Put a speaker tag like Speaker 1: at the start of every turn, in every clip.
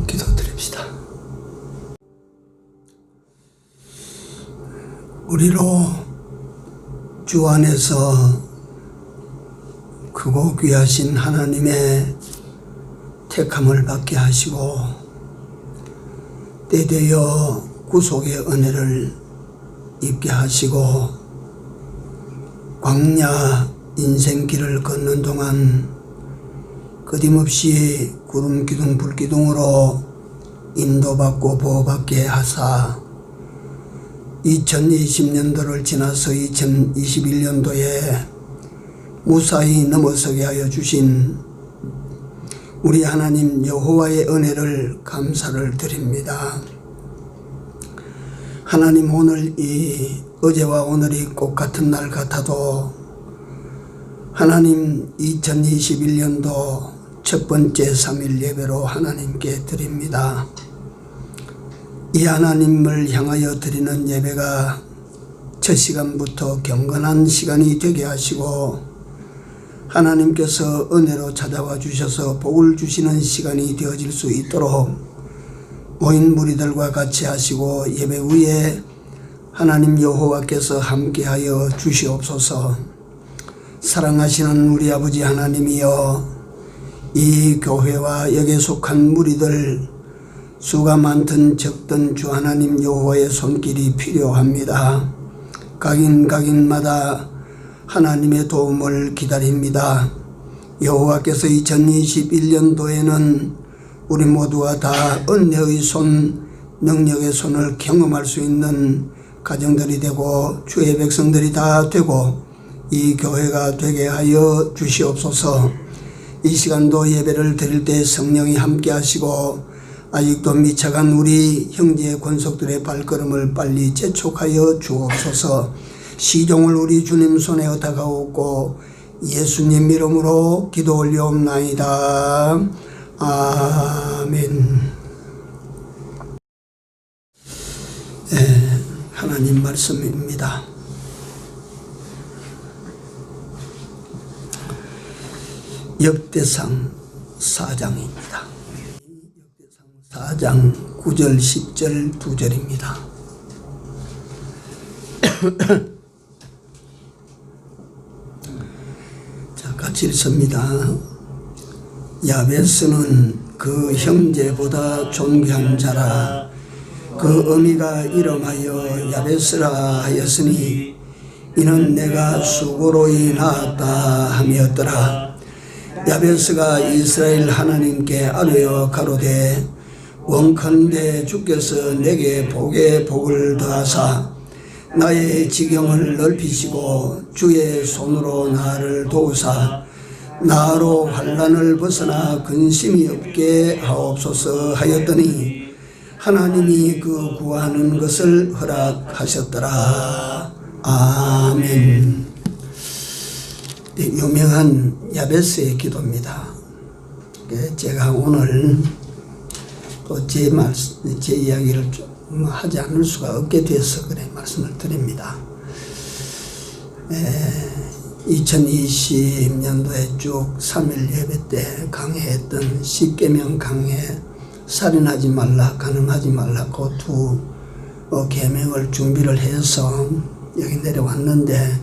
Speaker 1: 기도드립시다. 우리로 주 안에서 크고 귀하신 하나님의 택함을 받게 하시고 때되어 구속의 은혜를 입게 하시고 광야 인생길을 걷는 동안 끊임없이 구름 기둥 불 기둥으로 인도받고 보호받게 하사 2020년도를 지나서 2021년도에 무사히 넘어서게 하여 주신 우리 하나님 여호와의 은혜를 감사를 드립니다. 하나님, 오늘 이 어제와 오늘이 똑같은 날 같아도 하나님 2021년도 첫 번째 3일 예배로 하나님께 드립니다. 이 하나님을 향하여 드리는 예배가 첫 시간부터 경건한 시간이 되게 하시고 하나님께서 은혜로 찾아와 주셔서 복을 주시는 시간이 되어질 수 있도록 모인 무리들과 같이 하시고 예배 후에 하나님 여호와께서 함께하여 주시옵소서. 사랑하시는 우리 아버지 하나님이여, 이 교회와 여기에 속한 무리들 수가 많든 적든 주 하나님 여호와의 손길이 필요합니다. 각인마다 하나님의 도움을 기다립니다. 여호와께서 2021년도에는 우리 모두가 다 은혜의 손, 능력의 손을 경험할 수 있는 가정들이 되고 주의 백성들이 다 되고 이 교회가 되게 하여 주시옵소서. 이 시간도 예배를 드릴 때 성령이 함께 하시고 아직도 미쳐간 우리 형제 권속들의 발걸음을 빨리 재촉하여 주옵소서. 시종을 우리 주님 손에 얻어가옵고 예수님 이름으로 기도 올려옵나이다. 아멘. 하나님 말씀입니다. 역대상 4장입니다. 역대상 4장 9절 10절 2절입니다. 자, 같이 읽습니다. 야베스는 그 형제보다 존귀한 자라. 그 어미가 이름하여 야베스라 하였으니 이는 내가 수고로이 낳았다 함이었더라. 야베스가 이스라엘 하나님께 아뢰어 가로되 원컨대 주께서 내게 복에 복을 더하사 나의 지경을 넓히시고 주의 손으로 나를 도우사 나로 환난을 벗어나 근심이 없게 하옵소서 하였더니 하나님이 그 구하는 것을 허락하셨더라. 아멘. 유명한 야베스의 기도입니다. 제가 오늘 또 제 이야기를 좀 하지 않을 수가 없게 돼서 그래 말씀을 드립니다. 2020년도에 쭉 3일 예배 때 강해했던 10계명 강해, 살인하지 말라, 간음하지 말라, 그 두 계명을 준비를 해서 여기 내려왔는데,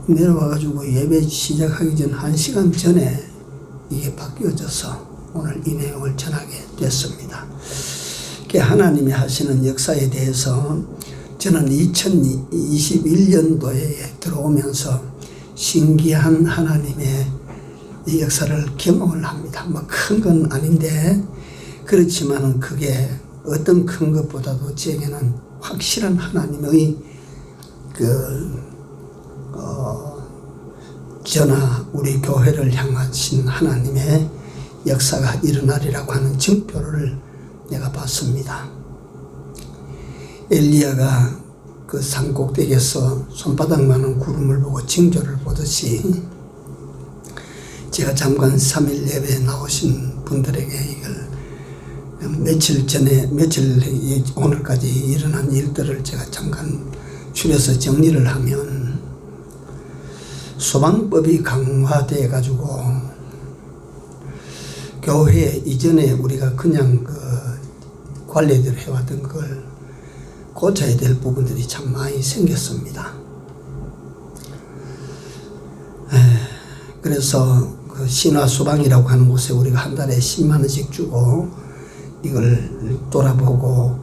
Speaker 1: 내려와가지고 예배 시작하기 전 1시간 전에 이게 바뀌어져서 오늘 이 내용을 전하게 됐습니다. 하나님이 하시는 역사에 대해서 저는 2021년도에 들어오면서 신기한 하나님의 이 역사를 경험을 합니다. 뭐 큰 건 아닌데, 그렇지만은 그게 어떤 큰 것보다도 제게는 확실한 하나님의 저나 우리 교회를 향하신 하나님의 역사가 일어나리라고 하는 증표를 내가 봤습니다. 엘리야가 그 산꼭대기에서 손바닥만한 구름을 보고 징조를 보듯이 제가 잠깐 3일 예배에 나오신 분들에게 이걸 며칠 오늘까지 일어난 일들을 제가 잠깐 줄여서 정리를 하면, 소방법이 강화돼 가지고 교회 이전에 우리가 그냥 관리대로 해왔던 걸 고쳐야 될 부분들이 참 많이 생겼습니다. 그래서 그 신화소방이라고 하는 곳에 우리가 한 달에 10만 원씩 주고 이걸 돌아보고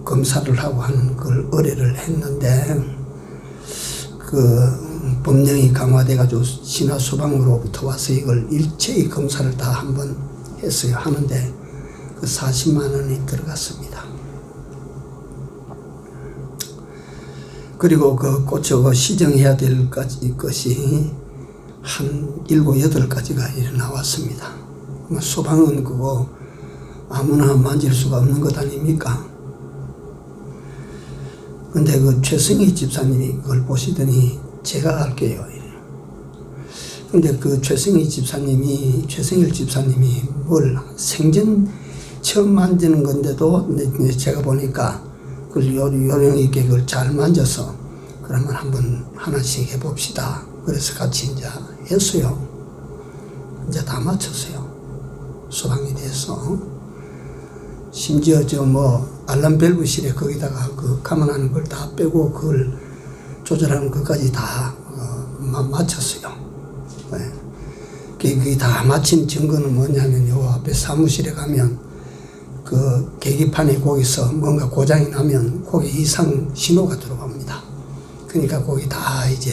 Speaker 1: 검사를 하고 하는 걸 의뢰를 했는데 그 법령이 강화돼가지고 신화소방으로부터 와서 이걸 일체의 검사를 다 한번 했어요. 하는데 그 40만 원이 들어갔습니다. 그리고 그 고쳐 시정해야 될 것이 한 7, 8가지가 이래 나왔습니다. 소방은 그거 아무나 만질 수가 없는 것 아닙니까? 근데 그 최승희 집사님이 그걸 보시더니 제가 할게요. 근데 그 최승일 집사님이 뭘 생전 처음 만지는 건데도 제가 보니까 그 요령 있게 그걸 잘 만져서 그러면 한번 하나씩 해봅시다. 그래서 같이 이제 했어요. 이제 다 맞췄어요. 소방에 대해서. 심지어 알람 밸브실에 거기다가 그 감안하는 걸 다 빼고 그걸 조절하는 것까지 다 맞췄어요. 네. 그게 다 마친 증거는 뭐냐면 요 앞에 사무실에 가면 그 계기판에 거기서 뭔가 고장이 나면 거기 이상 신호가 들어옵니다. 그러니까 거기 다 이제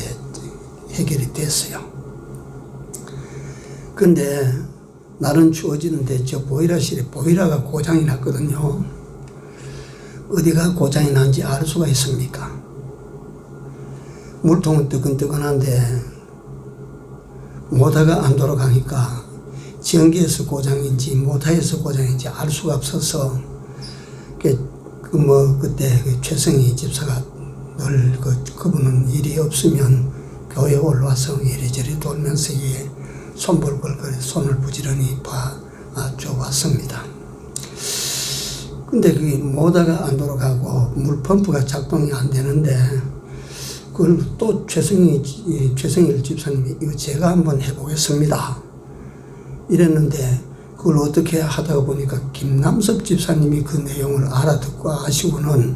Speaker 1: 해결이 됐어요. 근데 날은 추워지는데 저 보일러실에 보일러가 고장이 났거든요. 어디가 고장이 난지 알 수가 있습니까? 물통은 뜨끈뜨끈한데 모터가 안 돌아가니까 전기에서 고장인지 모터에서 고장인지 알 수가 없어서 그때 최승희 집사가 늘 그분은 일이 없으면 교회에 올라와서 이리저리 돌면서 손볼 걸 손을 부지런히 봐줘 왔습니다. 근데 그게 모터가 안 돌아가고 물 펌프가 작동이 안 되는데 그걸 또 최승일 집사님이 이거 제가 한번 해보겠습니다. 이랬는데 그걸 어떻게 하다가 보니까 김남섭 집사님이 그 내용을 알아듣고 아시고는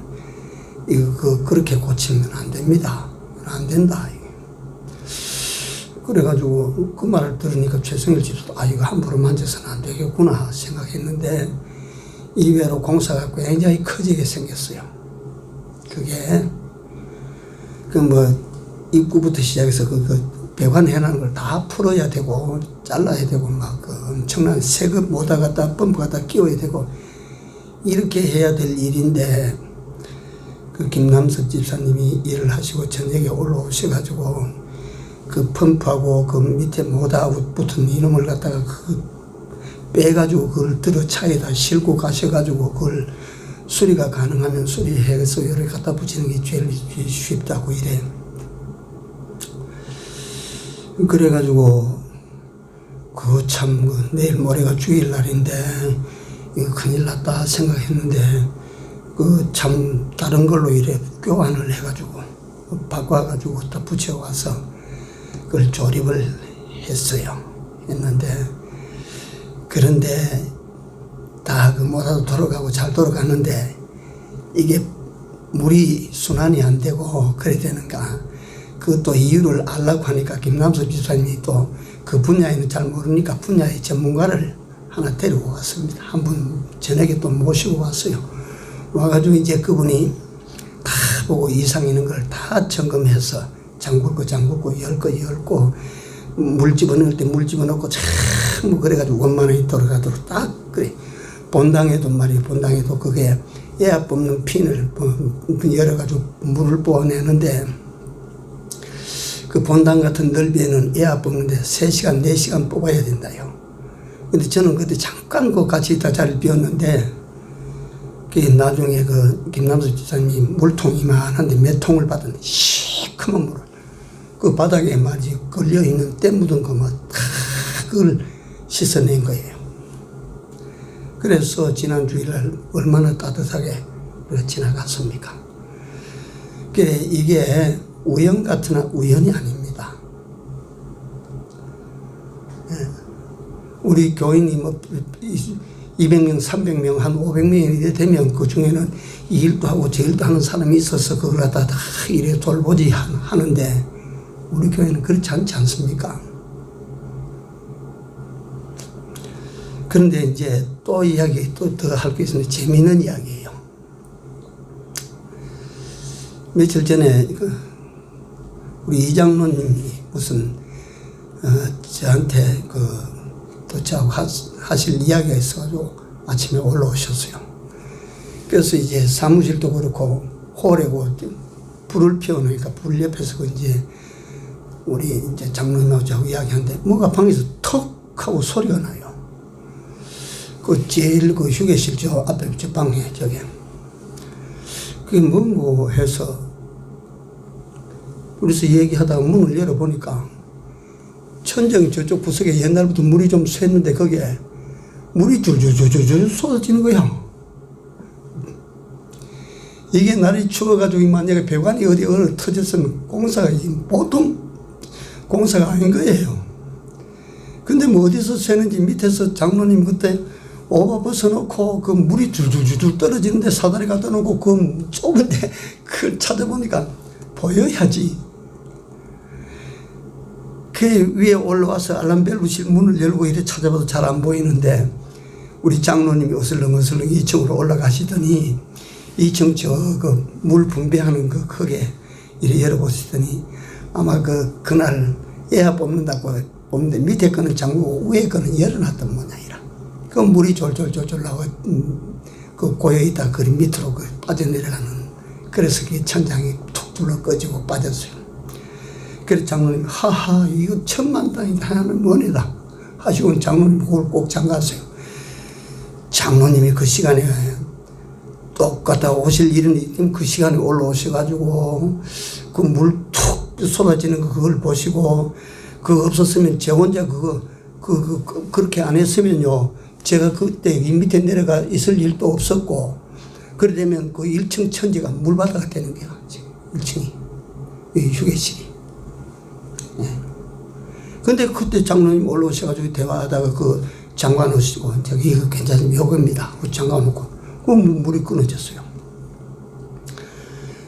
Speaker 1: 이거 그렇게 고치면 안 됩니다. 안 된다. 그래가지고 그 말을 들으니까 최승일 집사도 이거 함부로 만져서는 안 되겠구나 생각했는데 이외로 공사가 굉장히 커지게 생겼어요. 그게 입구부터 시작해서 배관 해놓은 걸 다 풀어야 되고 잘라야 되고 엄청난 새급 모다 갖다 펌프 갖다 끼워야 되고 이렇게 해야 될 일인데 그 김남석 집사님이 일을 하시고 저녁에 올라오셔가지고 그 펌프하고 그 밑에 모다 붙은 이놈을 갖다가 빼가지고 그걸 들어 차에다 싣고 가셔가지고 그걸 수리가 가능하면 수리해서 여기 갖다 붙이는 게 제일 쉽다고 이래. 그래가지고 내일 모레가 주일날인데 이거 큰일 났다 생각했는데 다른 걸로 이래 교환을 해가지고 바꿔가지고 또 붙여와서 그걸 조립을 했는데 그런데 다 모다도 돌아가고 잘 돌아가는데 이게 물이 순환이 안 되고 그래야 되는가. 그것도 이유를 알라고 하니까 김남석 집사님이 또 그 분야에는 잘 모르니까 분야의 전문가를 하나 데리고 왔습니다. 한 분 저녁에 또 모시고 왔어요. 와가지고 이제 그분이 다 보고 이상 있는 걸 다 점검해서 잠글 거 열 거 열고 물 집어넣을 때 물 집어넣고 참 그래가지고 원만하게 돌아가도록 딱 그래. 본당에도 그게 에어 뽑는 핀을 열어가지고 물을 뽑아내는데 그 본당 같은 넓이에는 에어 뽑는데 3시간, 4시간 뽑아야 된다요. 근데 저는 그때 잠깐 같이 있다 자리를 비웠는데 나중에 김남석 집사님이 물통 이만한데 몇 통을 받았는데 시커먼 물을 그 바닥에 걸려있는 때 묻은 거 그걸 씻어낸 거예요. 그래서 지난 주일날 얼마나 따뜻하게 지나갔습니까? 이게 우연 같으나 우연이 아닙니다. 우리 교인이 뭐 200명, 300명, 한 500명이 되면 그 중에는 이 일도 하고 저 일도 하는 사람이 있어서 그걸 갖다 다 이래 돌보지 하는데 우리 교회는 그렇지 않지 않습니까? 그런데 이제 또 이야기 또 더 할 게 있는데 재미있는 이야기예요. 며칠 전에 우리 이장로님이 무슨 저한테 또 저하고 하실 이야기가 있어가지고 아침에 올라오셨어요. 그래서 이제 사무실도 그렇고 홀에고 불을 피워놓으니까 불 옆에서 이제 우리 이제 장로님하고 저하고 이야기하는데 뭐가 방에서 턱 하고 소리가 나요. 제일 휴게실 저 앞에 저 방에 저게 그게 뭐고 해서 그래서 얘기하다가 문을 열어보니까 천정이 저쪽 구석에 옛날부터 물이 좀 샜는데 거기에 물이 줄줄줄줄 쏟아지는 거야. 이게 날이 추워가지고 만약에 배관이 어느 터졌으면 공사가 보통 공사가 아닌 거예요. 근데 뭐 어디서 새는지 밑에서 장로님 그때 오바 벗어놓고 그 물이 줄줄줄 떨어지는데 사다리 갖다 놓고 그 좁은데 그걸 찾아보니까 보여야지. 그 위에 올라와서 알람벨부실 문을 열고 이렇게 찾아봐도 잘 안 보이는데 우리 장로님이 어슬렁어슬렁 2층으로 올라가시더니 2층 물 분배하는 거기에 이렇게 열어보시더니 아마 그날 애야 뽑는다고 뽑는데 밑에 거는 잠그고 위에 거는 열어놨던 모양이라. 그 물이 졸졸졸졸 나와 그 고여있다 그 밑으로 빠져내려가는 그래서 그 천장이 툭 둘러 꺼지고 빠졌어요. 그래서 장로님 하하 이거 천만다행이다 하나는 은혜다 하시고 장로님 그걸 꼭 잠갔어요. 장로님이 그 시간에 똑같아 오실 일은 있으면 그 시간에 올라오셔가지고 그 물 툭 쏟아지는 거 그걸 보시고 그거 없었으면 제 혼자 그렇게 안 했으면요 제가 그때 이 밑에 내려가 있을 일도 없었고 그러려면 그 1층 천지가 물바다가 되는 거야. 1층이 이 휴게실이. 근데 그때 장로님 올라오셔가지고 대화하다가 그 잠가 놓으시고 저기 이거 괜찮으면 요겁니다. 잠가 놓고 그 물이 끊어졌어요.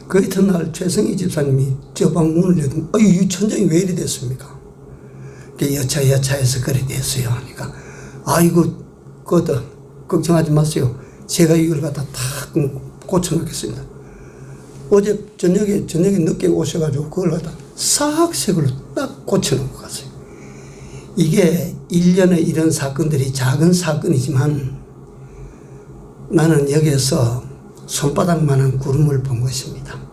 Speaker 1: 그 이튿날 최성희 집사님이 저 방 문을 열고 이 천장이 왜 이리 됐습니까? 여차여차해서 그래 됐어요. 하니까 아이고 그것도 걱정하지 마세요. 제가 이걸 갖다 탁 고쳐놓겠습니다. 어제 저녁에 늦게 오셔가지고 그걸 갖다 싹 새 걸로 딱 고쳐놓고 갔어요. 이게 1년에 이런 사건들이 작은 사건이지만 나는 여기에서 손바닥만한 구름을 본 것입니다.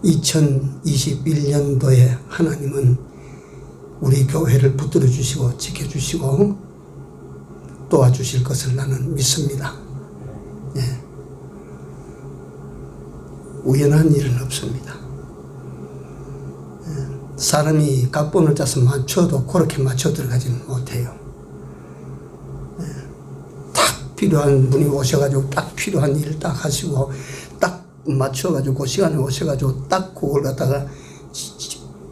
Speaker 1: 2021년도에 하나님은 우리 교회를 붙들어 주시고 지켜주시고 도와주실 것을 나는 믿습니다. 우연한 일은 없습니다. 사람이 각본을 짜서 맞춰도 그렇게 맞춰 들어가지는 못해요. 딱 필요한 분이 오셔가지고 딱 필요한 일을 딱 하시고 딱 맞춰가지고 그 시간에 오셔가지고 딱 그걸 갖다가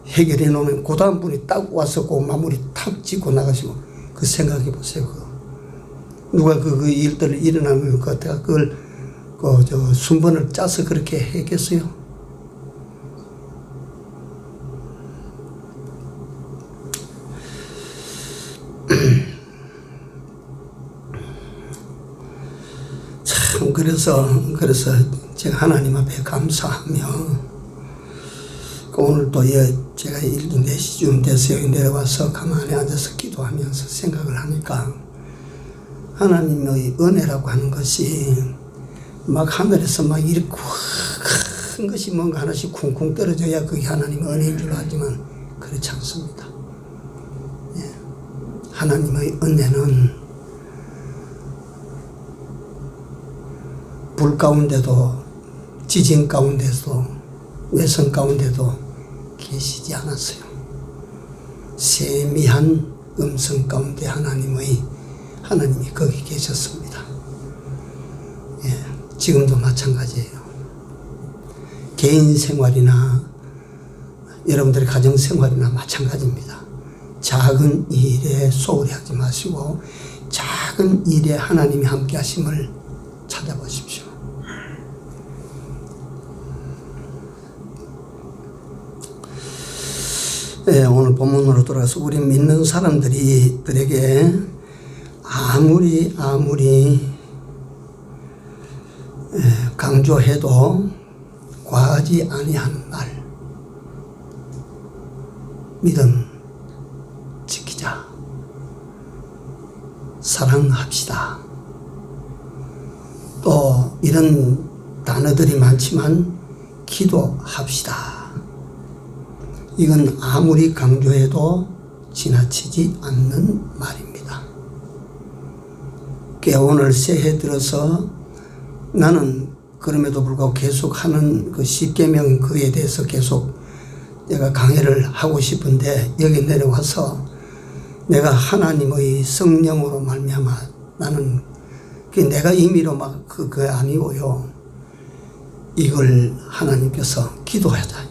Speaker 1: 해결해 놓으면 그 다음 분이 딱 와서 그 마무리 탁 짓고 나가시고 그 생각해 보세요. 누가 그 일들을 일어나면 그걸 순번을 짜서 그렇게 했겠어요? 참 그래서 제가 하나님 앞에 감사하며 오늘 또 제가 4시쯤 돼서 내려와서 가만히 앉아서 기도하면서 생각을 하니까 하나님의 은혜라고 하는 것이 막 하늘에서 막 이렇게 큰 것이 뭔가 하나씩 쿵쿵 떨어져야 그게 하나님의 은혜인 줄 알지만 그렇지 않습니다. 하나님의 은혜는 불 가운데도 지진 가운데도 외선 가운데도 계시지 않았어요. 세미한 음성 가운데 하나님이 거기 계셨습니다. 지금도 마찬가지예요. 개인 생활이나 여러분들의 가정 생활이나 마찬가지입니다. 작은 일에 소홀히 하지 마시고 작은 일에 하나님이 함께 하심을 찾아보십시오. 네, 오늘 본문으로 돌아가서 우리 믿는 사람들에게 아무리 강조해도 과하지 아니하는 말, 믿음 지키자, 사랑합시다. 또 이런 단어들이 많지만 기도합시다. 이건 아무리 강조해도 지나치지 않는 말입니다. 오늘 새해 들어서 나는 그럼에도 불구하고 계속 하는 그 10계명 그에 대해서 계속 내가 강해를 하고 싶은데 여기 내려와서 내가 하나님의 성령으로 말미암아 나는 내가 임의로 막 그게 아니고요. 이걸 하나님께서 기도하자.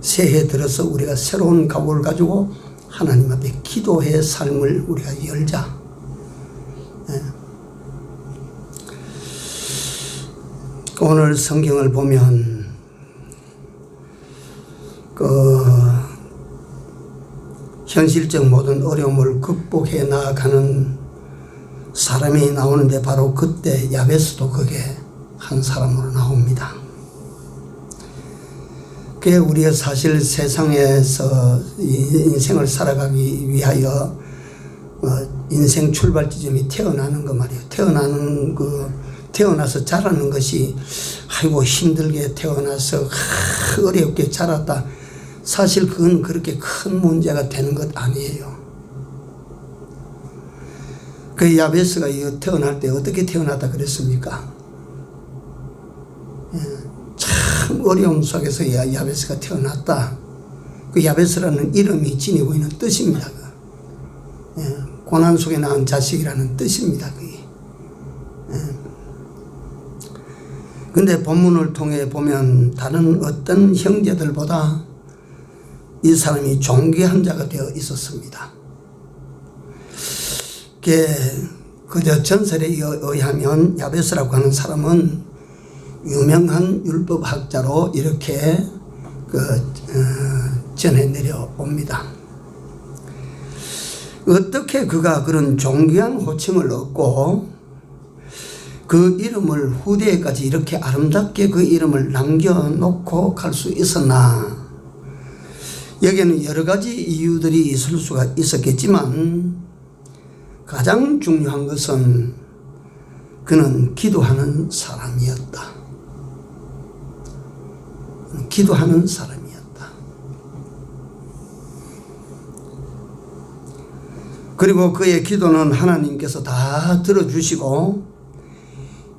Speaker 1: 새해 들어서 우리가 새로운 각오를 가지고 하나님 앞에 기도의 삶을 우리가 열자. 오늘 성경을 보면 현실적 모든 어려움을 극복해 나아가는 사람이 나오는데 바로 그때 야베스도 그게 한 사람으로 나옵니다. 그게 우리가 사실 세상에서 인생을 살아가기 위하여 인생 출발 지점이 태어나는 거 말이에요. 태어나서 자라는 것이 아이고 힘들게 태어나서 어렵게 자랐다. 사실 그건 그렇게 큰 문제가 되는 것 아니에요. 그 야베스가 태어날 때 어떻게 태어났다 그랬습니까? 참 어려움 속에서 야베스가 태어났다. 그 야베스라는 이름이 지니고 있는 뜻입니다. 고난 속에 낳은 자식이라는 뜻입니다. 근데 본문을 통해 보면 다른 어떤 형제들보다 이 사람이 존귀한 자가 되어 있었습니다. 그저 전설에 의하면 야베스라고 하는 사람은 유명한 율법학자로 이렇게 전해 내려옵니다. 어떻게 그가 그런 존귀한 호칭을 얻고 그 이름을 후대에까지 이렇게 아름답게 그 이름을 남겨놓고 갈 수 있었나? 여기에는 여러 가지 이유들이 있을 수가 있었겠지만 가장 중요한 것은 그는 기도하는 사람이었다. 기도하는 사람이었다. 그리고 그의 기도는 하나님께서 다 들어주시고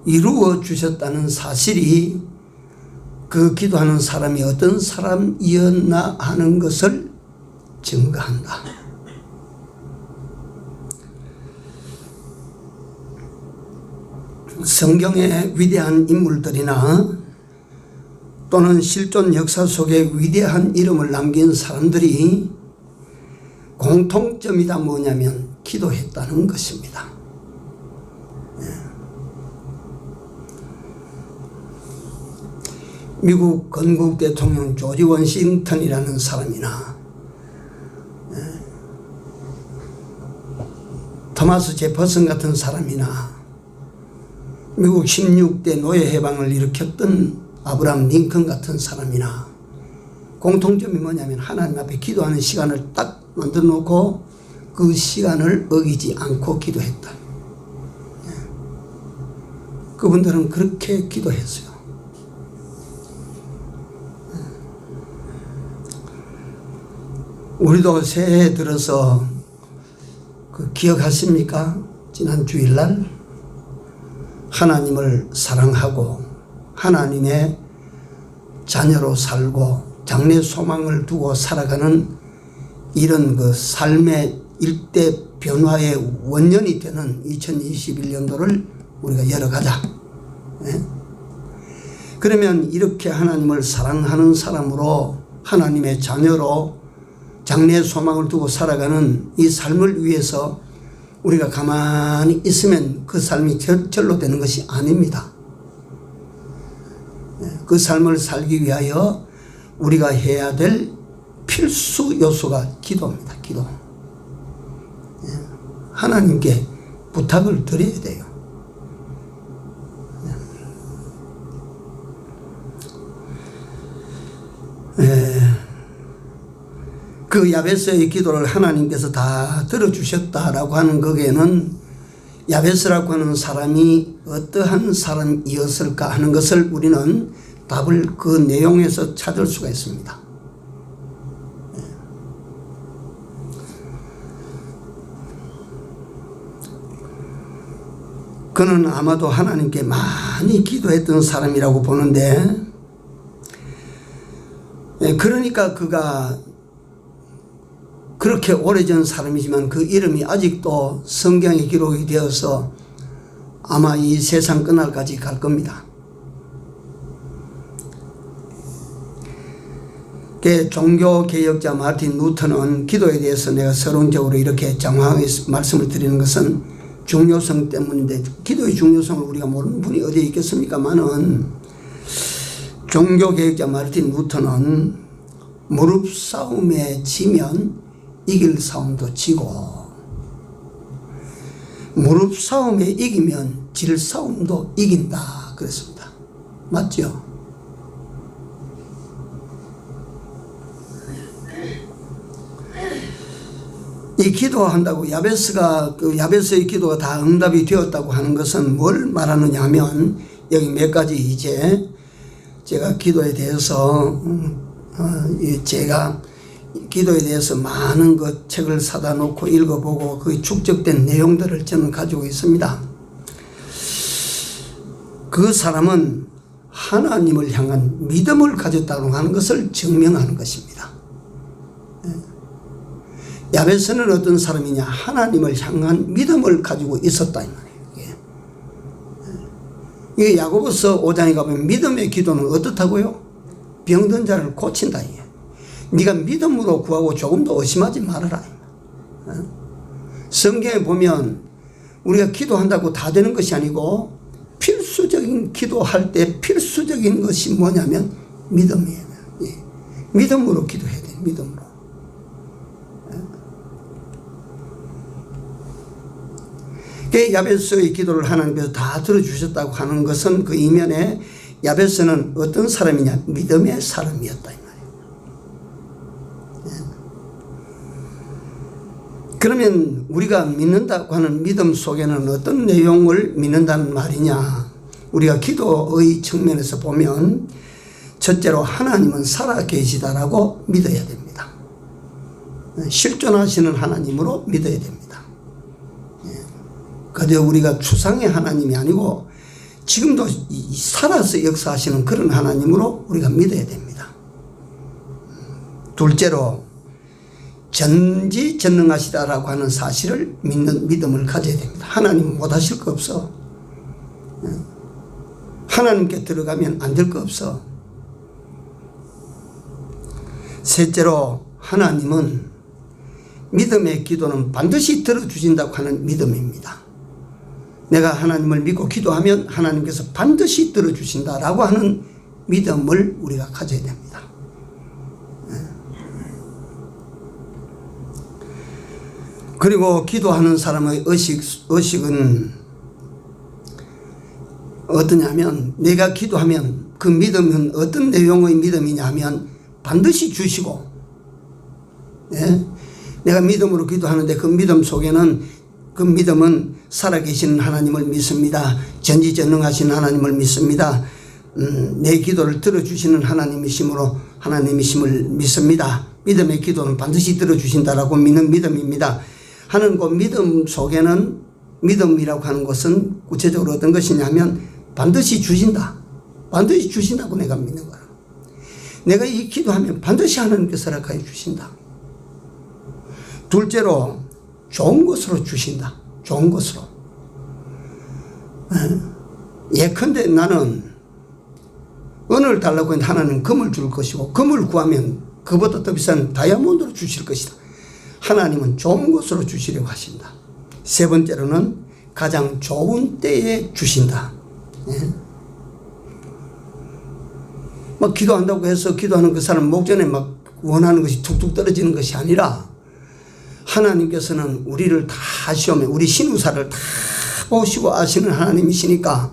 Speaker 1: 이루어 주셨다는 사실이 그 기도하는 사람이 어떤 사람이었나 하는 것을 증거한다. 성경의 위대한 인물들이나 또는 실존 역사 속에 위대한 이름을 남긴 사람들이 공통점이 다 뭐냐면 기도했다는 것입니다. 미국 건국 대통령 조지 워싱턴이라는 사람이나 토마스 제퍼슨 같은 사람이나 미국 16대 노예 해방을 일으켰던 아브라함 링컨 같은 사람이나 공통점이 뭐냐면 하나님 앞에 기도하는 시간을 딱 만들어 놓고 그 시간을 어기지 않고 기도했다. 그분들은 그렇게 기도했어요. 우리도 새해 들어서 기억하십니까? 지난 주일날 하나님을 사랑하고 하나님의 자녀로 살고 장래 소망을 두고 살아가는 이런 그 삶의 일대 변화의 원년이 되는 2021년도를 우리가 열어가자. 그러면 이렇게 하나님을 사랑하는 사람으로 하나님의 자녀로 장래의 소망을 두고 살아가는 이 삶을 위해서 우리가 가만히 있으면 그 삶이 절로 되는 것이 아닙니다. 그 삶을 살기 위하여 우리가 해야 될 필수 요소가 기도입니다. 기도. 하나님께 부탁을 드려야 돼요. 그 야베스의 기도를 하나님께서 다 들어주셨다라고 하는 거기에는 야베스라고 하는 사람이 어떠한 사람이었을까 하는 것을 우리는 답을 그 내용에서 찾을 수가 있습니다. 그는 아마도 하나님께 많이 기도했던 사람이라고 보는데, 그러니까 그가 그렇게 오래전 사람이지만 그 이름이 아직도 성경에 기록이 되어서 아마 이 세상 끝날까지 갈 겁니다. 종교개혁자 마틴 루터는 기도에 대해서 내가 서론적으로 이렇게 장황하게 말씀을 드리는 것은 중요성 때문인데, 기도의 중요성을 우리가 모르는 분이 어디에 있겠습니까마는, 종교개혁자 마틴 루터는 무릎 싸움에 지면 이길 싸움도 지고, 무릎 싸움에 이기면 질 싸움도 이긴다 그랬습니다. 맞죠? 이 기도한다고 야베스가 그 야베스의 기도가 다 응답이 되었다고 하는 것은 뭘 말하느냐 하면, 여기 몇 가지 이제 제가 기도에 대해서 제가 기도에 대해서 많은 것 책을 사다 놓고 읽어보고 그 축적된 내용들을 저는 가지고 있습니다. 그 사람은 하나님을 향한 믿음을 가졌다고 하는 것을 증명하는 것입니다. 야베스는 어떤 사람이냐? 하나님을 향한 믿음을 가지고 있었다 이 말이에요. 이게 야고보서 5장에 가보면 믿음의 기도는 어떻다고요? 병든 자를 고친다 이게. 네가 믿음으로 구하고 조금 더 의심하지 말아라. 성경에 보면 우리가 기도한다고 다 되는 것이 아니고, 필수적인 기도할 때 필수적인 것이 뭐냐면 믿음이에요. 믿음으로 기도해야 돼요. 믿음으로. 야베스의 기도를 하나님께서 다 들어주셨다고 하는 것은 그 이면에 야베스는 어떤 사람이냐? 믿음의 사람이었다 이 말이에요. 그러면 우리가 믿는다고 하는 믿음 속에는 어떤 내용을 믿는다는 말이냐? 우리가 기도의 측면에서 보면 첫째로 하나님은 살아 계시다라고 믿어야 됩니다. 실존하시는 하나님으로 믿어야 됩니다. 그저 우리가 추상의 하나님이 아니고 지금도 살아서 역사하시는 그런 하나님으로 우리가 믿어야 됩니다. 둘째로 전지전능하시다라고 하는 사실을 믿는 믿음을 가져야 됩니다. 하나님은 못하실 거 없어. 하나님께 들어가면 안 될 거 없어. 셋째로 하나님은 믿음의 기도는 반드시 들어주신다고 하는 믿음입니다. 내가 하나님을 믿고 기도하면 하나님께서 반드시 들어주신다라고 하는 믿음을 우리가 가져야 됩니다. 그리고 기도하는 사람의 의식은 어떠냐면, 내가 기도하면 그 믿음은 어떤 내용의 믿음이냐 하면 반드시 주시고, 내가 믿음으로 기도하는데 그 믿음 속에는, 그 믿음은 살아계시는 하나님을 믿습니다. 전지전능하신 하나님을 믿습니다. 내 기도를 들어주시는 하나님이심을 믿습니다. 믿음의 기도는 반드시 들어주신다라고 믿는 믿음입니다. 하는 그 믿음 속에는, 믿음이라고 하는 것은 구체적으로 어떤 것이냐면 반드시 주신다. 반드시 주신다고 내가 믿는 거야. 내가 이 기도하면 반드시 하나님께서 허락하여 주신다. 둘째로 좋은 것으로 주신다. 좋은 것으로. 예컨대 나는 은을 달라고 했는데 하나님 금을 줄 것이고, 금을 구하면 그보다 더 비싼 다이아몬드로 주실 것이다. 하나님은 좋은 것으로 주시려고 하신다. 세 번째로는 가장 좋은 때에 주신다. 예? 막 기도한다고 해서 기도하는 그 사람 목전에 막 원하는 것이 툭툭 떨어지는 것이 아니라 하나님께서는 우리를 다 시험해 우리 신우사를 다 보시고 아시는 하나님이시니까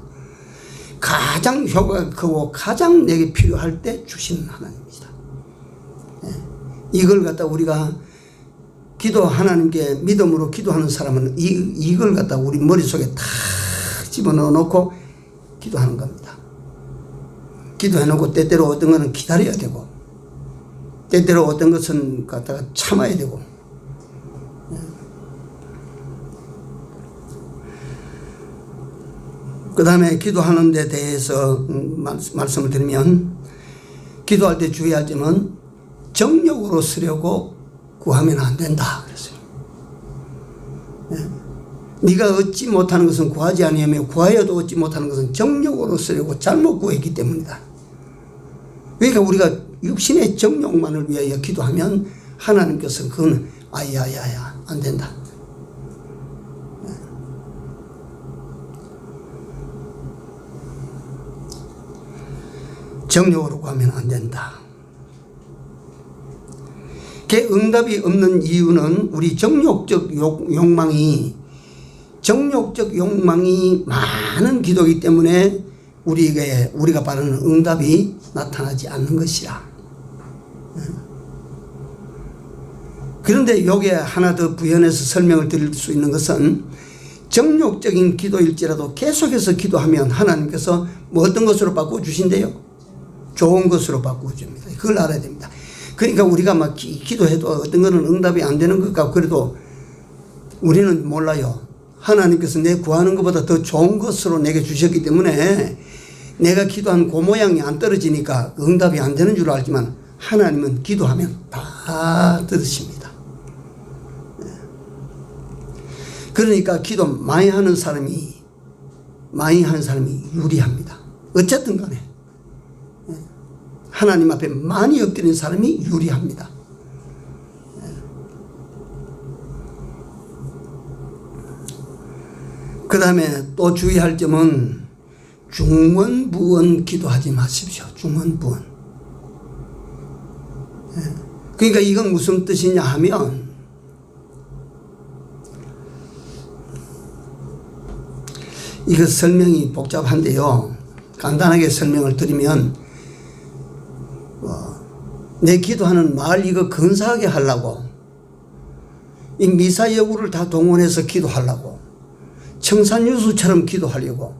Speaker 1: 가장 효과가 크고 가장 내게 필요할 때 주시는 하나님이시다. 예. 이걸 갖다 우리가 기도 하나님께 믿음으로 기도하는 사람은 이걸 갖다 우리 머릿속에 다 집어넣어 놓고 기도하는 겁니다. 기도해 놓고 때때로 어떤 것은 기다려야 되고 때때로 어떤 것은 갖다가 참아야 되고 그 다음에 기도하는 데 대해서 말씀을 드리면 기도할 때 주의할 점은 정욕으로 쓰려고 구하면 안 된다 그랬어요. 네가 얻지 못하는 것은 구하지 아니하며 구하여도 얻지 못하는 것은 정욕으로 쓰려고 잘못 구했기 때문이다. 그러니까 우리가 육신의 정욕만을 위하여 기도하면 하나님께서는 그건 아야야야 안 된다. 정욕으로 구하면 안 된다. 그 응답이 없는 이유는 우리 정욕적 욕망이 많은 기도이기 때문에 우리가 바라는 응답이 나타나지 않는 것이라. 그런데 여기에 하나 더 부연해서 설명을 드릴 수 있는 것은 정욕적인 기도일지라도 계속해서 기도하면 하나님께서 뭐 어떤 것으로 바꿔주신대요? 좋은 것으로 바꿔줍니다. 그걸 알아야 됩니다. 그러니까 우리가 막 기도해도 어떤 거는 응답이 안 되는 것 같고 그래도 우리는 몰라요. 하나님께서 내 구하는 것보다 더 좋은 것으로 내게 주셨기 때문에 내가 기도한 그 모양이 안 떨어지니까 응답이 안 되는 줄 알지만 하나님은 기도하면 다 들으십니다. 그러니까 기도 많이 하는 사람이 유리합니다. 어쨌든 간에 하나님 앞에 많이 엎드리는 사람이 유리합니다. 그 다음에 또 주의할 점은 중원부원 기도하지 마십시오. 중원부원. 그러니까 이건 무슨 뜻이냐 하면 이거 설명이 복잡한데요. 간단하게 설명을 드리면 내 기도하는 마을 이거 근사하게 하려고 이 미사여구를 다 동원해서 기도하려고 청산유수처럼 기도하려고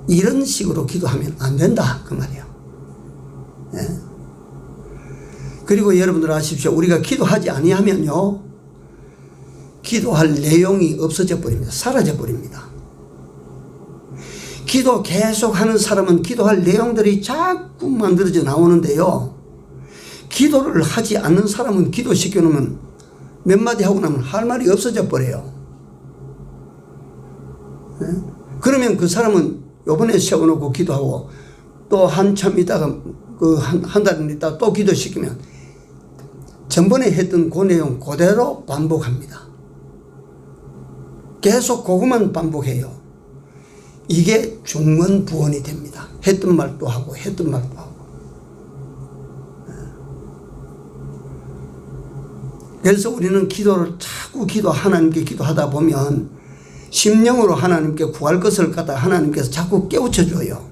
Speaker 1: 이런 식으로 기도하면 안 된다 그 말이에요. 네. 그리고 여러분들 아십시오. 우리가 기도하지 아니하면요 기도할 내용이 없어져 버립니다. 사라져 버립니다. 기도 계속 하는 사람은 기도할 내용들이 자꾸 만들어져 나오는데요. 기도를 하지 않는 사람은 기도시켜 놓으면 몇 마디 하고 나면 할 말이 없어져 버려요. 네? 그러면 그 사람은 요번에 세워놓고 기도하고 또 한참 있다가 한 달 있다가 또 기도시키면 전번에 했던 그 내용 그대로 반복합니다. 계속 그것만 반복해요. 이게 중원부원이 됩니다. 했던 말도 하고 했던 말도 하고. 그래서 우리는 기도를 자꾸 하나님께 기도하다 보면 심령으로 하나님께 구할 것을 갖다 하나님께서 자꾸 깨우쳐 줘요.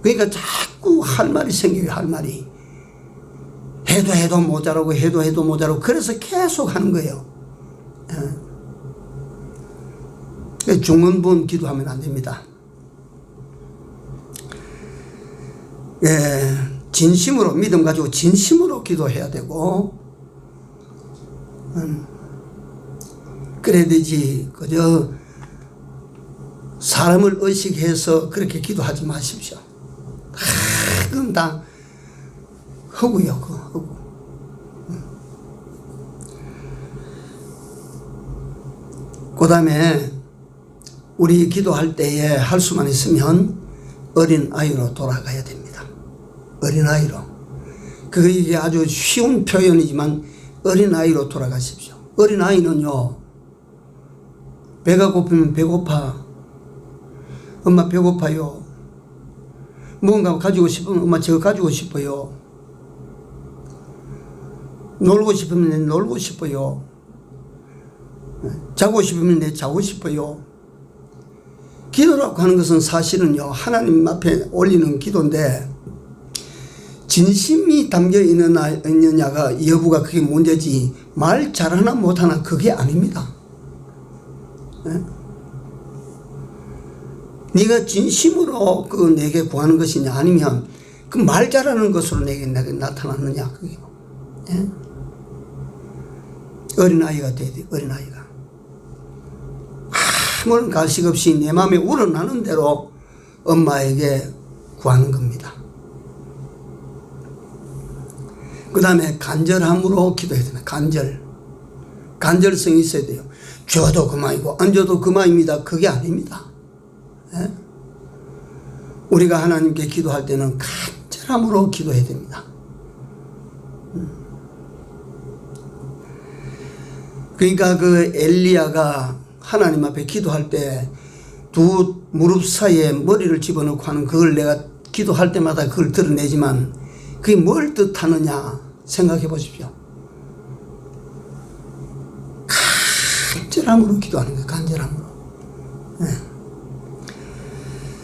Speaker 1: 그러니까 자꾸 할 말이 생겨요. 할 말이. 해도 모자라고 해도 모자라고 그래서 계속 하는 거예요. 중원부원 기도하면 안 됩니다. 진심으로 믿음 가지고 진심으로 기도해야 되고 그래야 되지 그저 사람을 의식해서 그렇게 기도하지 마십시오. 그건 다 허구요. 허구. 그 다음에 우리 기도할 때에 할 수만 있으면 어린아이로 돌아가야 됩니다. 어린아이로. 그게 아주 쉬운 표현이지만 어린아이로 돌아가십시오. 어린아이는요, 배가 고프면 배고파. 엄마 배고파요. 뭔가 가지고 싶으면 엄마 저거 가지고 싶어요. 놀고 싶으면 내 놀고 싶어요. 자고 싶으면 내 자고 싶어요. 기도라고 하는 것은 사실은요, 하나님 앞에 올리는 기도인데 진심이 담겨 있느냐가 여부가 그게 문제지, 말 잘하나 못하나 그게 아닙니다. 네가 진심으로 내게 구하는 것이냐, 아니면 그 말 잘하는 것으로 내게 나타났느냐, 그게. 어린아이가 돼야 돼. 어린아이가 아무런 가식 없이 내 마음에 우러나는 대로 엄마에게 구하는 겁니다. 그 다음에 간절함으로 기도해야 됩니다. 간절성이 있어야 돼요. 줘도 그만이고 안 줘도 그만입니다. 그게 아닙니다. 우리가 하나님께 기도할 때는 간절함으로 기도해야 됩니다. 그러니까 그 엘리야가 하나님 앞에 기도할 때 두 무릎 사이에 머리를 집어넣고 하는 그걸 내가 기도할 때마다 그걸 드러내지만 그게 뭘 뜻하느냐 생각해 보십시오. 간절함으로 기도하는 거예요. 간절함으로.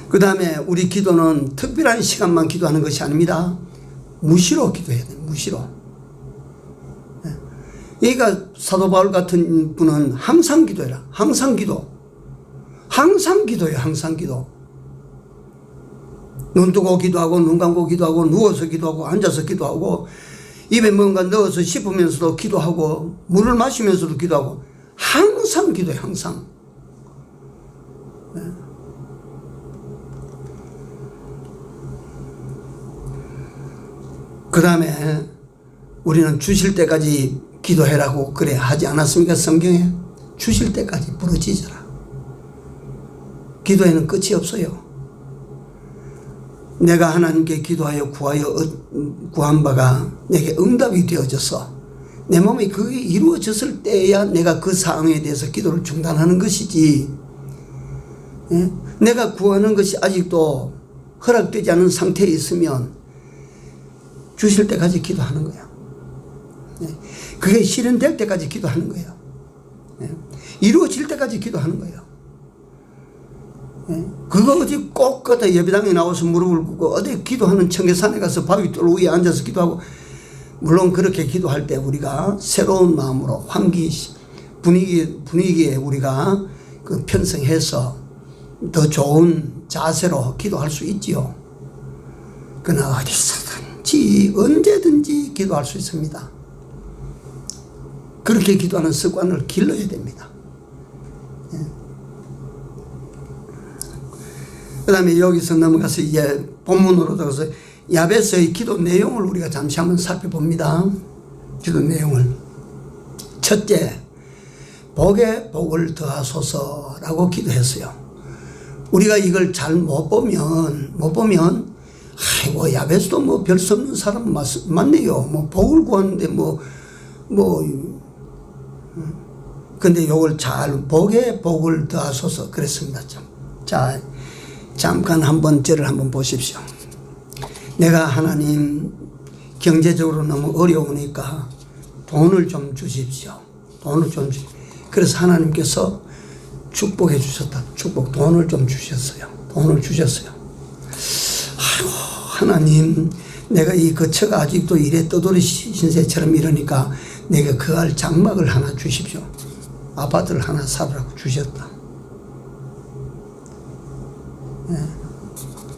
Speaker 1: 그 다음에 우리 기도는 특별한 시간만 기도하는 것이 아닙니다. 무시로 기도해야 돼요. 무시로. 그러니까 사도 바울 같은 분은 항상 기도해라. 항상 기도. 항상 기도해요. 항상 기도. 눈 뜨고 기도하고 눈 감고 기도하고 누워서 기도하고 앉아서 기도하고 입에 뭔가 넣어서 씹으면서도 기도하고 물을 마시면서도 기도하고 항상 기도해. 항상. 그 다음에 우리는 주실 때까지 기도해라고 그래 하지 않았습니까? 성경에. 주실 때까지 부르짖어라. 기도에는 끝이 없어요. 내가 하나님께 기도하여 구한 바가 내게 응답이 되어져서 내 몸에 그게 이루어졌을 때야 내가 그 사항에 대해서 기도를 중단하는 것이지, 내가 구하는 것이 아직도 허락되지 않은 상태에 있으면 주실 때까지 기도하는 거예요. 그게 실현될 때까지 기도하는 거예요. 이루어질 때까지 기도하는 거예요. 그거 어디 꼭 갖다 예배당에 나와서 무릎을 꿇고 어디 기도하는 청계산에 가서 바위돌 위에 앉아서 기도하고, 물론 그렇게 기도할 때 우리가 새로운 마음으로 분위기에 우리가 그 편성해서 더 좋은 자세로 기도할 수 있지요. 그러나 어디서든지 언제든지 기도할 수 있습니다. 그렇게 기도하는 습관을 길러야 됩니다. 그 다음에 여기서 넘어가서 이제 본문으로 들어가서 야베스의 기도 내용을 우리가 잠시 한번 살펴봅니다. 기도 내용을. 첫째, 복에 복을 더하소서라고 기도했어요. 우리가 이걸 잘 못 보면 아이고 야베스도 뭐 별 수 없는 사람 맞네요. 뭐 복을 구하는데 근데 요걸 잘 복에 복을 더하소서 그랬습니다. 자, 잠깐 한번 저를 한번 보십시오. 내가 하나님 경제적으로 너무 어려우니까 돈을 좀 주십시오. 돈을 좀 주십시오. 그래서 하나님께서 축복해 주셨다. 돈을 좀 주셨어요. 돈을 주셨어요. 아이고 하나님, 내가 이 거처가 아직도 이래 떠돌이 신세처럼 이러니까 내가 거할 장막을 하나 주십시오. 아파트를 하나 사라고 주셨다.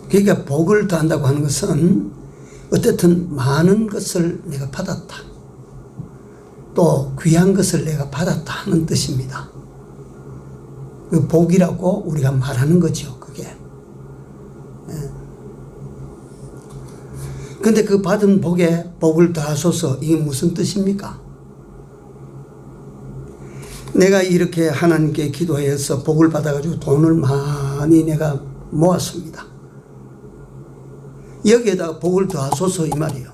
Speaker 1: 그러니까 복을 더한다고 하는 것은 어쨌든 많은 것을 내가 받았다, 또 귀한 것을 내가 받았다 하는 뜻입니다. 그 복이라고 우리가 말하는 거죠. 그게. 근데 그 받은 복에 복을 더하소서, 이게 무슨 뜻입니까? 내가 이렇게 하나님께 기도해서 복을 받아가지고 돈을 많이 내가 모았습니다. 여기에다가 복을 더하소서 이 말이에요.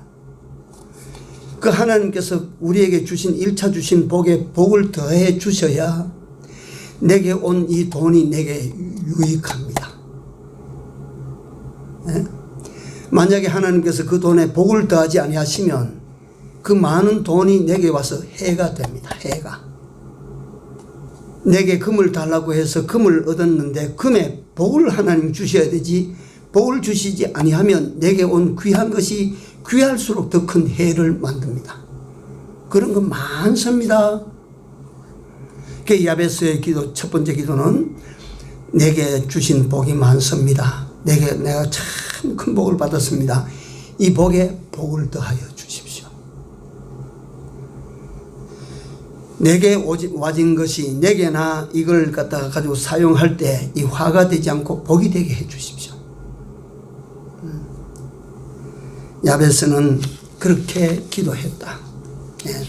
Speaker 1: 그 하나님께서 우리에게 주신 1차 주신 복에 복을 더해 주셔야 내게 온 이 돈이 내게 유익합니다. 네? 만약에 하나님께서 그 돈에 복을 더하지 아니하시면 그 많은 돈이 내게 와서 해가 됩니다. 해가. 내게 금을 달라고 해서 금을 얻었는데 금에 복을 하나님 주셔야 되지, 복을 주시지 아니하면 내게 온 귀한 것이 귀할수록 더 큰 해를 만듭니다. 그런 거 많습니다. 그 야베스의 기도, 첫 번째 기도는 내게 주신 복이 많습니다. 내가 참 큰 복을 받았습니다. 이 복에 복을 더하여 주십시오. 내게 와진 것이 내게나 이걸 갖다가 가지고 사용할 때 이 화가 되지 않고 복이 되게 해 주십시오. 야베스는 그렇게 기도했다. 예.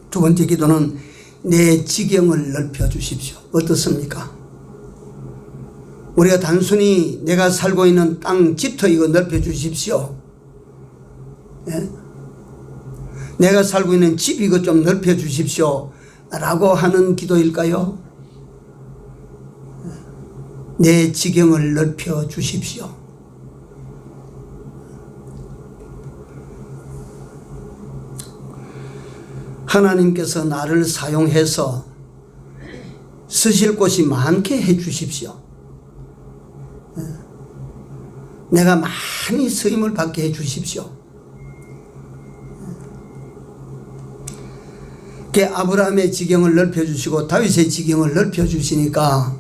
Speaker 1: 두 번째 기도는 내 지경을 넓혀 주십시오. 어떻습니까? 우리가 단순히 내가 살고 있는 땅, 집터 이거 넓혀 주십시오. 예? 내가 살고 있는 집 이거 좀 넓혀 주십시오. 라고 하는 기도일까요? 내 지경을 넓혀 주십시오. 하나님께서 나를 사용해서 쓰실 곳이 많게 해 주십시오. 내가 많이 쓰임을 받게 해 주십시오. 아브라함의 지경을 넓혀 주시고 다윗의 지경을 넓혀 주시니까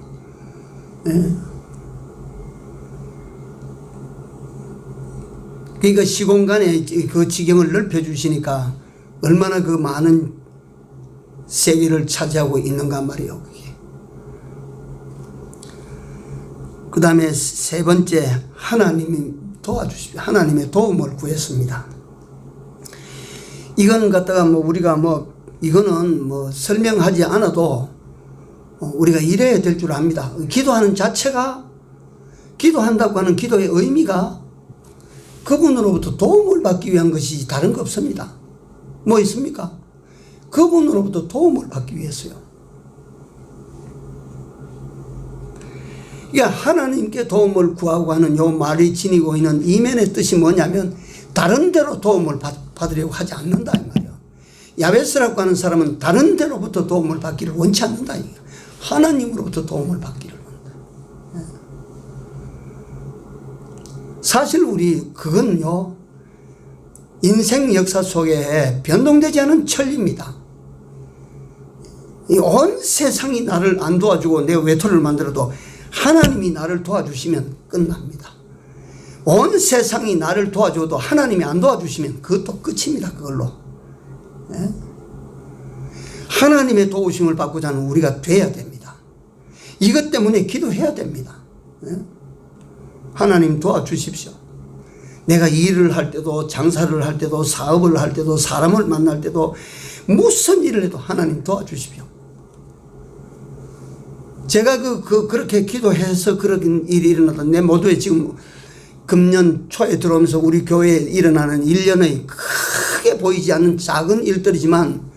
Speaker 1: 그러니까 시공간에 그 지경을 넓혀 주시니까 얼마나 그 많은 세계를 차지하고 있는가 말이에요. 그 다음에 세 번째, 하나님이 도와주십시오. 하나님의 도움을 구했습니다. 이건 갖다가 우리가 이거는 설명하지 않아도 우리가 이래야 될 줄 압니다. 기도하는 자체가, 기도한다고 하는 기도의 의미가 그분으로부터 도움을 받기 위한 것이지 다른 거 없습니다. 뭐 있습니까? 그분으로부터 도움을 받기 위해서요. 이게 하나님께 도움을 구하고 하는 요 말이 지니고 있는 이면의 뜻이 뭐냐면 다른 데로 도움을 받으려고 하지 않는다 이 말이에요. 야베스라고 하는 사람은 다른 데로부터 도움을 받기를 원치 않는다. 하나님으로부터 도움을 받기를 원한다. 사실 우리 그건요 인생 역사 속에 변동되지 않은 천리입니다. 이 온 세상이 나를 안 도와주고 내 외톨이를 만들어도 하나님이 나를 도와주시면 끝납니다. 온 세상이 나를 도와줘도 하나님이 안 도와주시면 그것도 끝입니다. 그걸로. 예? 하나님의 도우심을 받고자 하는 우리가 돼야 됩니다. 이것 때문에 기도해야 됩니다. 예? 하나님 도와주십시오. 내가 일을 할 때도 장사를 할 때도 사업을 할 때도 사람을 만날 때도 무슨 일을 해도 하나님 도와주십시오. 제가 그렇게 기도해서 그런 일이 일어나다 내 모두에 지금 금년 초에 들어오면서 우리 교회에 일어나는 일련의 크게 보이지 않는 작은 일들이지만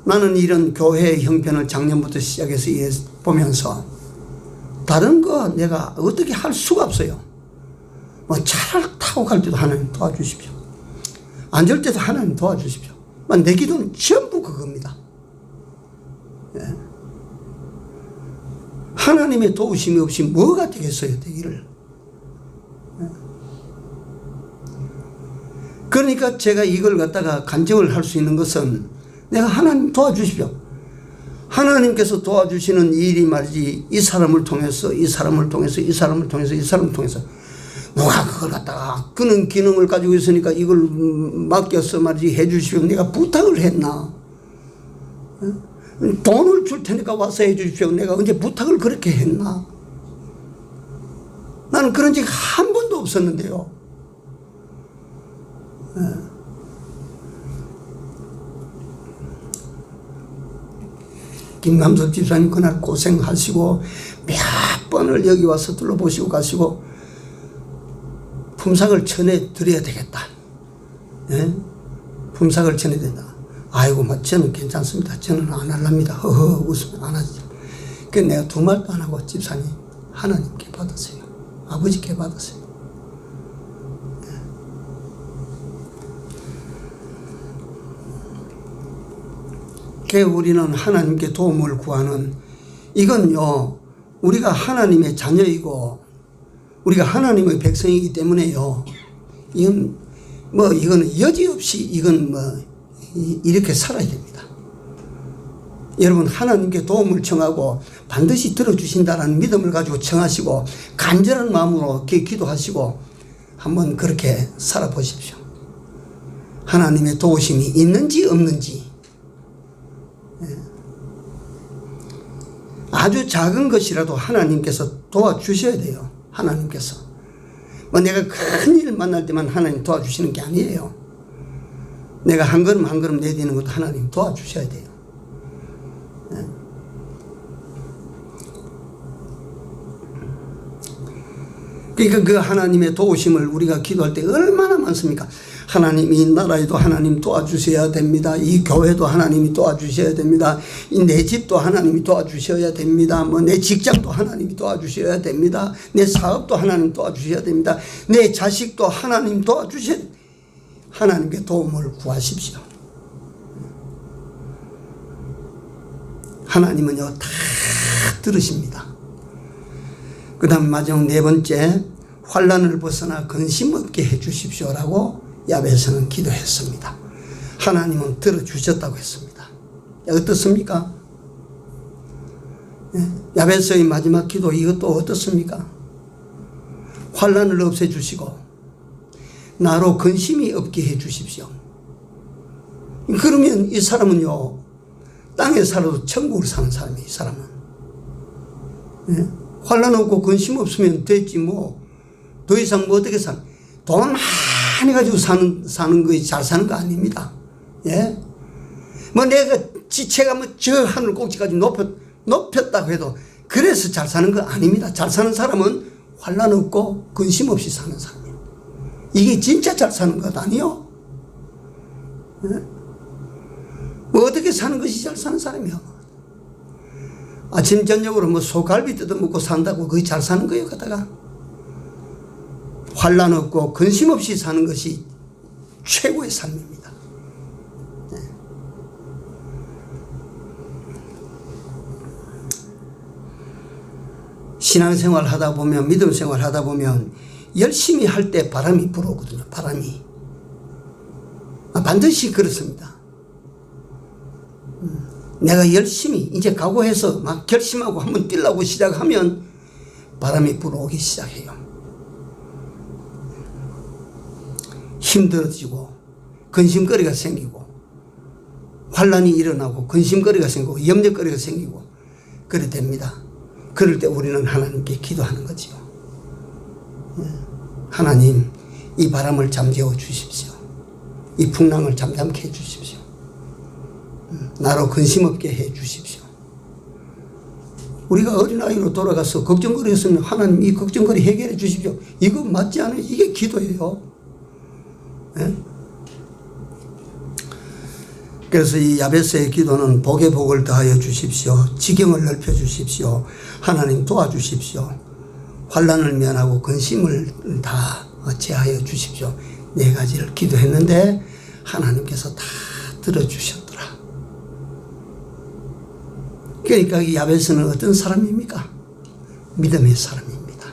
Speaker 1: 나는 이런 교회의 형편을 작년부터 시작해서 보면서 다른 거 내가 어떻게 할 수가 없어요. 차를 타고 갈 때도 하나님 도와주십시오. 앉을 때도 하나님 도와주십시오. 내 기도는 전부 그겁니다. 예. 하나님의 도우심이 없이 뭐가 되겠어요, 되기를. 그러니까 제가 이걸 갖다가 간증을 할 수 있는 것은 내가 하나님 도와주십시오. 하나님께서 도와주시는 일이 말이지 이 사람을 통해서 이 사람을 통해서 이 사람을 통해서 이 사람을 통해서 누가 그걸 갖다가 그는 기능을 가지고 있으니까 이걸 맡겨서 말이지 해주십시오. 내가 부탁을 했나? 돈을 줄 테니까 와서 해주십시오. 내가 언제 부탁을 그렇게 했나? 나는 그런 적 한 번도 없었는데요. 김남석 집사님 그날 고생하시고 몇 번을 여기 와서 둘러보시고 가시고 품삯을 전해드려야 되겠다. 예? 품삯을 전해야 된다. 아이고, 저는 괜찮습니다. 저는 안 할랍니다. 허허 웃으면 안 하죠. 그래서 내가 두 말도 안 하고 집사님 하나님께 받으세요. 아버지께 받으세요. 그 우리는 하나님께 도움을 구하는, 이건요, 우리가 하나님의 자녀이고 우리가 하나님의 백성이기 때문에요, 이거는 여지없이 이렇게 살아야 됩니다. 여러분, 하나님께 도움을 청하고 반드시 들어주신다는 믿음을 가지고 청하시고 간절한 마음으로 기도하시고 한번 그렇게 살아보십시오. 하나님의 도우심이 있는지 없는지. 아주 작은 것이라도 하나님께서 도와주셔야 돼요. 하나님께서. 내가 큰일 만날 때만 하나님 도와주시는 게 아니에요. 내가 한 걸음 한 걸음 내디는 것도 하나님 도와주셔야 돼요. 그러니까 그 하나님의 도우심을 우리가 기도할 때 얼마나 많습니까? 하나님, 이 나라에도 하나님 도와주셔야 됩니다. 이 교회도 하나님이 도와주셔야 됩니다. 내 집도 하나님이 도와주셔야 됩니다. 내 직장도 하나님이 도와주셔야 됩니다. 내 사업도 하나님 도와주셔야 됩니다. 내 자식도 하나님 도와주셔야 됩니다. 하나님께 도움을 구하십시오. 하나님은요, 다 들으십니다. 그 다음 마지막 네 번째, 환난을 벗어나 근심 없게 해 주십시오라고 야베스는 기도했습니다. 하나님은 들어주셨다고 했습니다. 어떻습니까? 야베스의 마지막 기도, 이것도 어떻습니까? 환난을 없애주시고 나로 근심이 없게 해 주십시오. 그러면 이 사람은요, 땅에 살아도 천국을 사는 사람이에요. 이 사람은. 환난 없고 근심 없으면 됐지 더 이상 어떻게 돈 많이 가지고 사는 것이 잘 사는 거 아닙니다. 예? 내가 지체가 저 하늘 꼭지까지 높였다고 해도 그래서 잘 사는 거 아닙니다. 잘 사는 사람은 환난 없고 근심 없이 사는 사람이에요. 이게 진짜 잘 사는 것 아니요? 예? 어떻게 사는 것이 잘 사는 사람이요? 아침 저녁으로 소갈비 뜯어먹고 산다고 그게 잘 사는 거예요, 그러다가? 환난 없고 근심 없이 사는 것이 최고의 삶입니다. 네. 신앙생활 하다 보면, 믿음 생활 하다 보면 열심히 할 때 바람이 불어오거든요. 바람이. 반드시 그렇습니다. 내가 열심히 이제 각오해서 막 결심하고 한번 뛰려고 시작하면 바람이 불어오기 시작해요. 힘들어지고 근심거리가 생기고 환난이 일어나고 근심거리가 생기고 염려거리가 생기고 그래 됩니다. 그럴 때 우리는 하나님께 기도하는 거지요. 하나님, 이 바람을 잠재워 주십시오. 이 풍랑을 잠잠케 해 주십시오. 나로 근심 없게 해 주십시오. 우리가 어린아이로 돌아가서 걱정거리였으면 하나님 이 걱정거리 해결해 주십시오. 이거 맞지 않아요? 이게 기도예요. 예? 그래서 이 야베스의 기도는 복에 복을 더하여 주십시오. 지경을 넓혀 주십시오. 하나님 도와주십시오. 환난을 면하고 근심을 다 제하여 주십시오. 네 가지를 기도했는데 하나님께서 다 들어주셨더라. 그러니까 이 야베스는 어떤 사람입니까? 믿음의 사람입니다.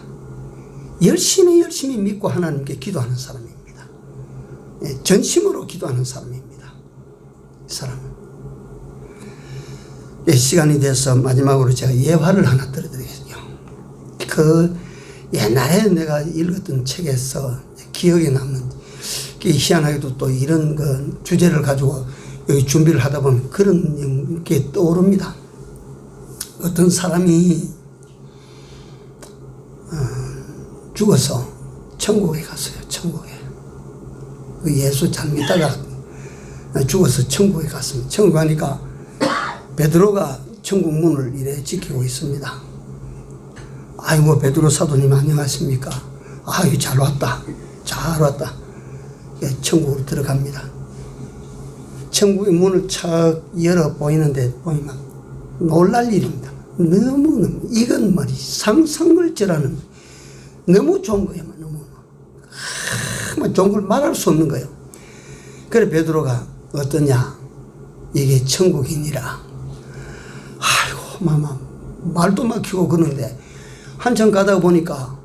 Speaker 1: 열심히 믿고 하나님께 기도하는 사람입니다. 전심으로 기도하는 사람입니다. 이 사람은. 시간이 돼서 마지막으로 제가 예화를 하나 들어드리겠습니다. 그 옛날에 내가 읽었던 책에서 기억에 남는, 희한하게도 또 이런 그 주제를 가지고 여기 준비를 하다 보면 그런 게 떠오릅니다. 어떤 사람이 죽어서 천국에 갔어요. 천국에. 예수 잘 믿다가 죽어서 천국에 갔습니다. 천국 가니까 베드로가 천국 문을 이래 지키고 있습니다. 아이고, 베드로 사도님 안녕하십니까? 아유, 잘 왔다. 잘 왔다. 천국으로 들어갑니다. 천국의 문을 착 열어 보이는데 보이면 놀랄 일입니다. 너무 이건 말이 상상을 절하는 너무 좋은 거예요. 너무 좋은 걸 말할 수 없는 거예요. 그래 베드로가 어떠냐, 이게 천국이니라. 아이고 마마 말도 막히고 그러는데 한참 가다 보니까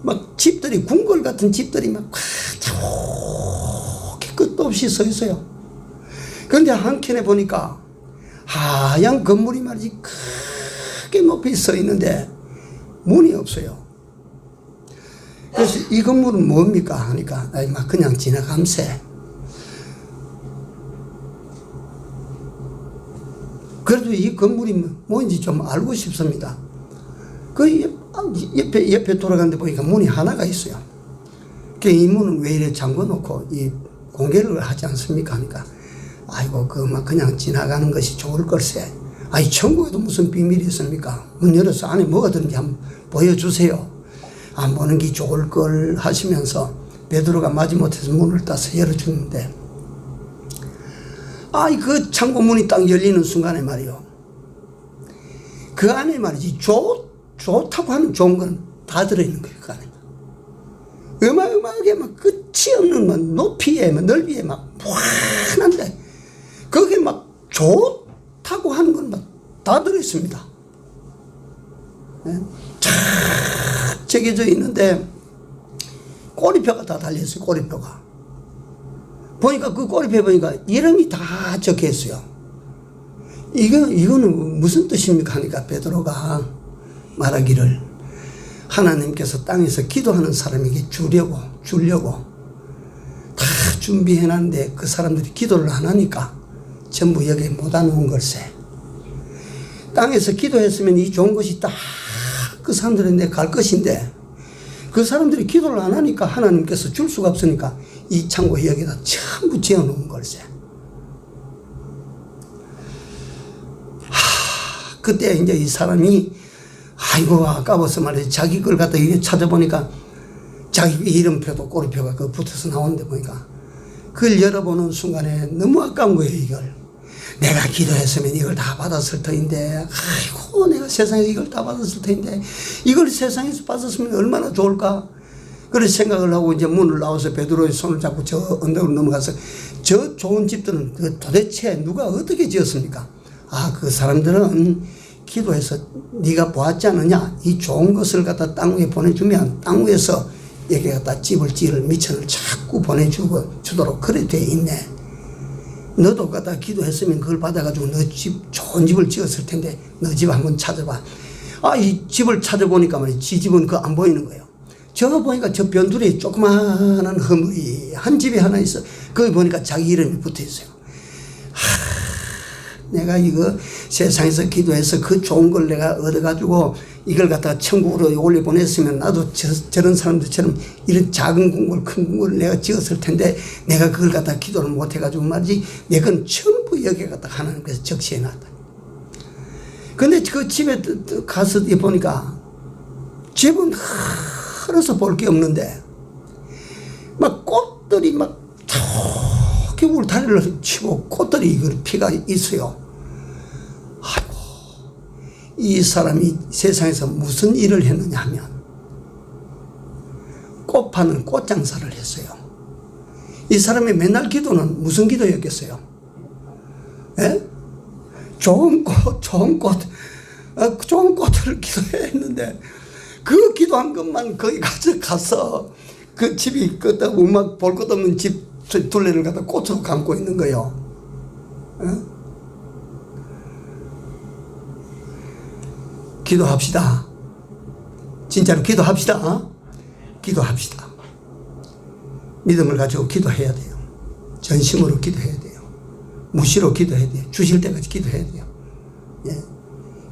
Speaker 1: 막 집들이 궁궐 같은 집들이 막 저렇게 끝도 없이 서 있어요. 그런데 한켠에 보니까 하얀 건물이 말이지 크게 높이 서 있는데 문이 없어요. 그래서 이 건물은 뭡니까 하니까 막 그냥 지나감세. 그래도 이 건물이 뭔지 좀 알고 싶습니다. 그 옆에 돌아가는데 보니까 문이 하나가 있어요. 이 문은 왜 이래 잠궈 놓고 이 공개를 하지 않습니까 하니까 아이고 그만 그냥 지나가는 것이 좋을 걸세. 아이 천국에도 무슨 비밀이 있습니까? 문 열어서 안에 뭐가 들는지 한번 보여주세요. 안 보는 게 좋을 걸 하시면서 베드로가 마지못해서 문을 따서 열어주는데 아이 그 창고 문이 딱 열리는 순간에 말이요, 그 안에 말이지 좋다고 하는 좋은 건 다 들어있는 거예요. 그 안에 어마어마하게 막 끝이 없는 막 높이에 막 넓이에 막 무한한데 거기에 막 좋다고 하는 건 막 다 들어있습니다. 쫙 새겨져 있는데 꼬리표가 다 달려있어요. 꼬리표가 보니까 그 꼬리표에 보니까 이름이 다 적혀 있어요. 이거는 무슨 뜻입니까 하니까 베드로가 말하기를 하나님께서 땅에서 기도하는 사람에게 주려고 다 준비해놨는데 그 사람들이 기도를 안 하니까 전부 여기에 못 와놓은 걸세. 땅에서 기도했으면 이 좋은 것이 딱 그 사람들한테 갈 것인데 그 사람들이 기도를 안 하니까 하나님께서 줄 수가 없으니까 이 창고에 여기다 전부 지어놓은 걸세. 그때 이제 이 사람이 아이고 아까워서 말이지 자기 걸 갖다 이게 찾아보니까 자기 이름표도 꼬리표가 그 붙어서 나오는데 보니까 그걸 열어보는 순간에 너무 아까운 거예요. 이걸 내가 기도했으면 이걸 다 받았을 터인데 아이고 내가 세상에서 이걸 다 받았을 터인데 이걸 세상에서 받았으면 얼마나 좋을까. 그런 생각을 하고 이제 문을 나와서 베드로의 손을 잡고 저 언덕으로 넘어가서 저 좋은 집들은 그 도대체 누가 어떻게 지었습니까? 아 그 사람들은 기도해서 네가 보았지 않느냐, 이 좋은 것을 갖다 땅 위에 보내주면 땅 위에서 여기 갖다 집을 지을 미천을 자꾸 보내주도록 그래 돼 있네. 너도 갖다 기도했으면 그걸 받아가지고 너 집 좋은 집을 지었을 텐데 너 집 한번 찾아봐. 아 이 집을 찾아보니까 말이야 지 집은 그 안 보이는 거예요. 저거 보니까 저 변두리에 조그마한 허물이 한 집에 하나 있어. 거기 보니까 자기 이름이 붙어 있어요. 내가 이거 세상에서 기도해서 그 좋은 걸 내가 얻어가지고 이걸 갖다가 천국으로 올려보냈으면 나도 저런 사람들처럼 이런 작은 궁궐 큰 궁궐을 내가 지었을 텐데 내가 그걸 갖다가 기도를 못해가지고 말이지 내 건 전부 여기에 갖다가 하나님께서 적시해놨다. 근데 그 집에 가서 보니까 집은 흐려서 볼 게 없는데 막 꽃들이 막 저렇게 울타리를 치고 꽃들이 이걸 피가 있어요. 아이고 이 사람이 세상에서 무슨 일을 했느냐 하면 꽃 파는 꽃 장사를 했어요. 이 사람의 맨날 기도는 무슨 기도였겠어요? 예? 좋은 꽃을 기도했는데 그 기도한 것만 거기 가서 그 집이 끄다고 막 볼 것 없는 집 둘레를 갖다 꽃으로 감고 있는 거예요. 예? 기도합시다. 진짜로 기도합시다. 기도합시다. 믿음을 가지고 기도해야 돼요. 전심으로 기도해야 돼요. 무시로 기도해야 돼요. 주실 때까지 기도해야 돼요. 예.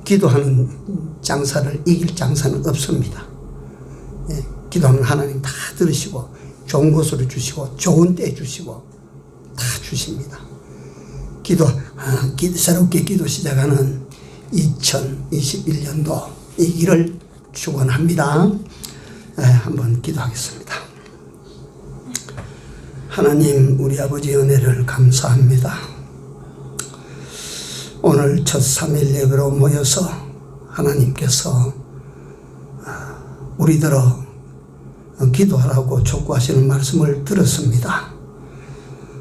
Speaker 1: 기도하는 장사를 이길 장사는 없습니다. 예. 기도하면 하나님 다 들으시고 좋은 것으로 주시고 좋은 때 주시고 다 주십니다. 새롭게 기도 시작하는 2021년도 이 일을 축원합니다. 한번 기도하겠습니다. 하나님, 우리 아버지 은혜를 감사합니다. 오늘 첫 3일 예배로 모여서 하나님께서 우리들어 기도하라고 촉구하시는 말씀을 들었습니다.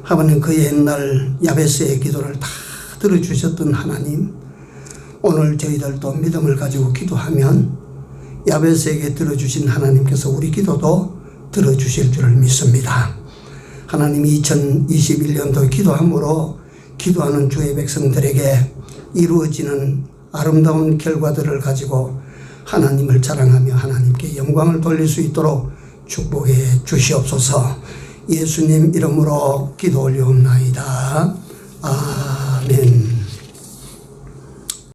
Speaker 1: 하나님, 그 옛날 야베스의 기도를 다 들어주셨던 하나님, 오늘 저희들도 믿음을 가지고 기도하면 야베스에게 들어주신 하나님께서 우리 기도도 들어주실 줄을 믿습니다. 하나님, 2021년도 기도함으로 기도하는 주의 백성들에게 이루어지는 아름다운 결과들을 가지고 하나님을 자랑하며 하나님께 영광을 돌릴 수 있도록 축복해 주시옵소서. 예수님 이름으로 기도 올려옵나이다. 아멘.